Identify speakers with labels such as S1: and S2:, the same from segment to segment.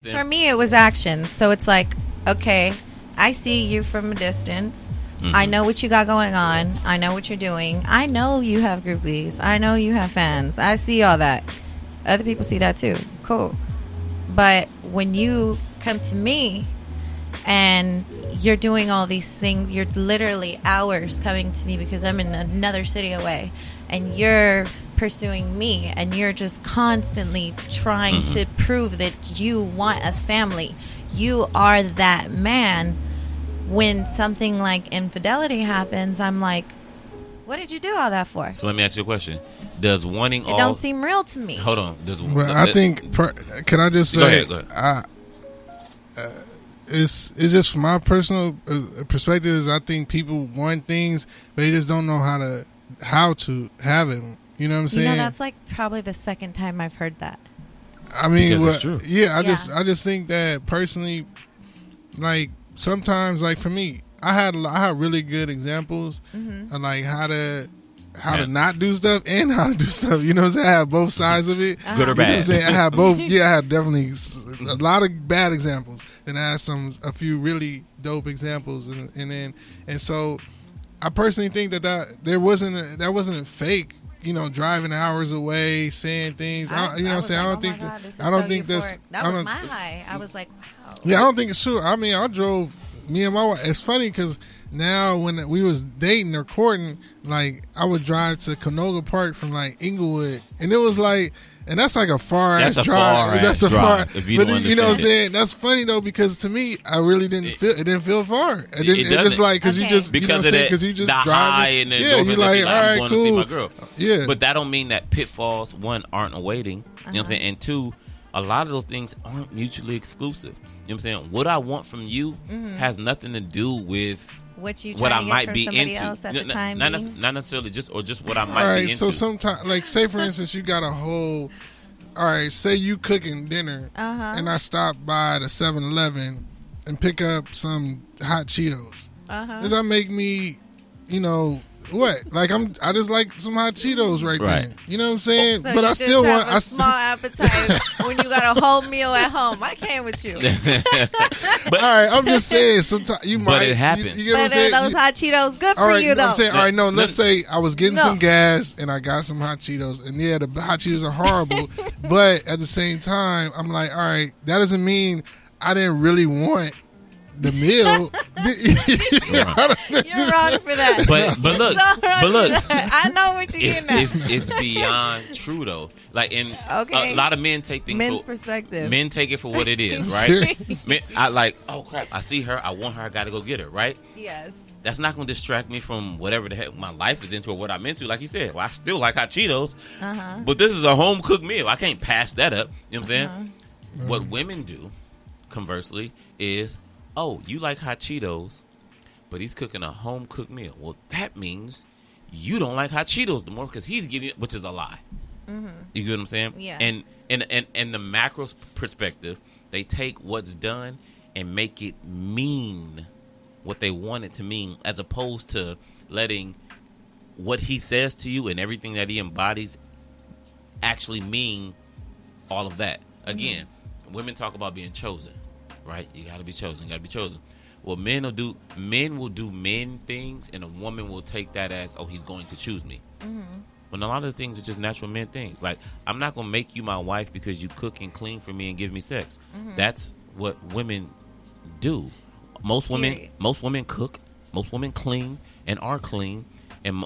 S1: For me, it was action. So it's like, okay, I see you from a distance. I know what you got going on. I know what you're doing. I know you have groupies. I know you have fans. I see all that. Other people see that too. Cool. But when you come to me and you're doing all these things, you're literally hours coming to me because I'm in another city away, and you're pursuing me, and you're just constantly trying to prove that you want a family. You are that man. When something like infidelity happens, I'm like, what did you do all that for?
S2: So let me ask you a question. Does wanting
S1: it don't seem real to me.
S2: Hold on.
S3: Well, I think, can I just say,
S2: go ahead.
S3: It's just from my personal perspective is I think people want things, but they just don't know how to have it. You know what I'm saying?
S1: That's like probably the second time I've heard that.
S3: I mean,
S2: it's true.
S3: Yeah, I just think that personally, like sometimes, like for me, I had really good examples of like how to not do stuff and how to do stuff. You know what I'm saying? I have both sides of it.
S2: Good or bad.
S3: You know what I'm saying? I have both. Yeah, I had definitely a lot of bad examples. Then I had a few really dope examples, and so I personally think that wasn't fake. You know, driving hours away, saying things. You know what I'm saying?
S1: Like, I don't think that was my high. I was like, wow.
S3: Yeah, I don't think it's true. I mean, I drove. Me and my wife. It's funny because now when we was dating or courting, like I would drive to Canoga Park from like Inglewood, and it was like, and that's like a far ass drive. That's a far.
S2: If you
S3: but you know what I'm saying? That's funny though because to me, I really didn't feel. It didn't feel far. It just like because you just
S2: because of that
S3: you just
S2: the high and then
S3: you're like, all right,
S2: I'm going
S3: cool.
S2: to see my girl.
S3: Yeah,
S2: but that don't mean that pitfalls aren't awaiting. You know what I'm saying? And two, a lot of those things aren't mutually exclusive. You know what I'm saying? What I want from you has nothing to do with what I might be into.
S1: Else at the time
S2: not necessarily just what I might be into.
S3: So sometimes, like say for instance, you got a whole. All right, say you cooking dinner, and I stop by the 7-Eleven and pick up some hot Cheetos. Does that make me, what? Like I just like some hot Cheetos right then. You know what I'm saying?
S1: So
S3: but I still want
S1: a small appetite when you got a whole meal at home. I came with you.
S3: But all right, I'm just saying. Sometimes you might.
S2: But it happens.
S3: You get what I'm saying?
S1: Those hot Cheetos good for you though.
S3: I'm saying, all right, no. Let's say I was getting some gas and I got some hot Cheetos, and yeah, the hot Cheetos are horrible. But at the same time, I'm like, all right, that doesn't mean I didn't really want the meal.
S1: You're wrong for that.
S2: But look,
S1: I know what you're getting at.
S2: It's beyond true though. Like a lot of men take things
S1: men's perspective.
S2: Men take it for what it is, right? Men, I like, oh crap, I see her, I want her, I gotta go get her, right?
S1: Yes.
S2: That's not gonna distract me from whatever the heck my life is into or what I'm into. Like you said, I still like hot Cheetos, but this is a home cooked meal. I can't pass that up. You know what I'm saying? What women do, conversely, is, oh, you like hot Cheetos, but he's cooking a home cooked meal. Well, that means you don't like hot Cheetos no more because he's giving it, which is a lie. You get what I'm saying?
S1: Yeah.
S2: And in the macro perspective, they take what's done and make it mean what they want it to mean, as opposed to letting what he says to you and everything that he embodies actually mean all of that. Again, women talk about being chosen, right? You got to be chosen. You got to be chosen. Well, men will do men things, and a woman will take that as, oh, he's going to choose me. When a lot of the things are just natural men things. Like, I'm not going to make you my wife because you cook and clean for me and give me sex. That's what women do. Most women cook, most women clean and are clean, and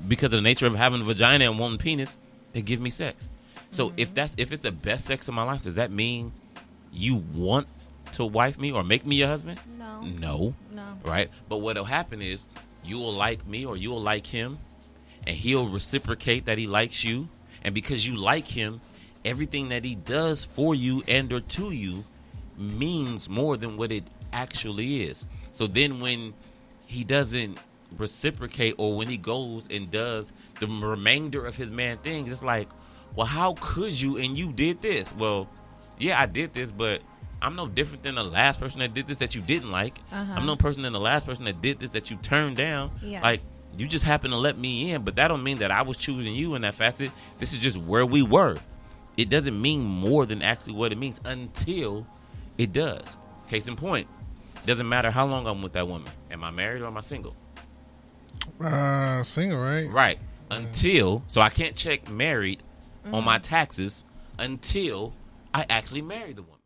S2: because of the nature of having a vagina and wanting penis, they give me sex. So if it's the best sex of my life, does that mean you want to wife me or make me your husband? No. Right? But what'll happen is you will like me or you will like him, and he'll reciprocate that he likes you, and because you like him, everything that he does for you and or to you means more than what it actually is. So then when he doesn't reciprocate, or when he goes and does the remainder of his man things, it's like, well, how could you? And you did this. Well, yeah, I did this, but I'm no different than the last person that did this that you didn't like. I'm no person than the last person that did this that you turned down. Like, you just happen to let me in, but that don't mean that I was choosing you in that facet. This is just where we were. It doesn't mean more than actually what it means until It does. Case in point, doesn't matter how long I'm with that woman. Am I married or am I single?
S3: Single, right?
S2: Right. Until, so I can't check married on my taxes until I actually marry the woman.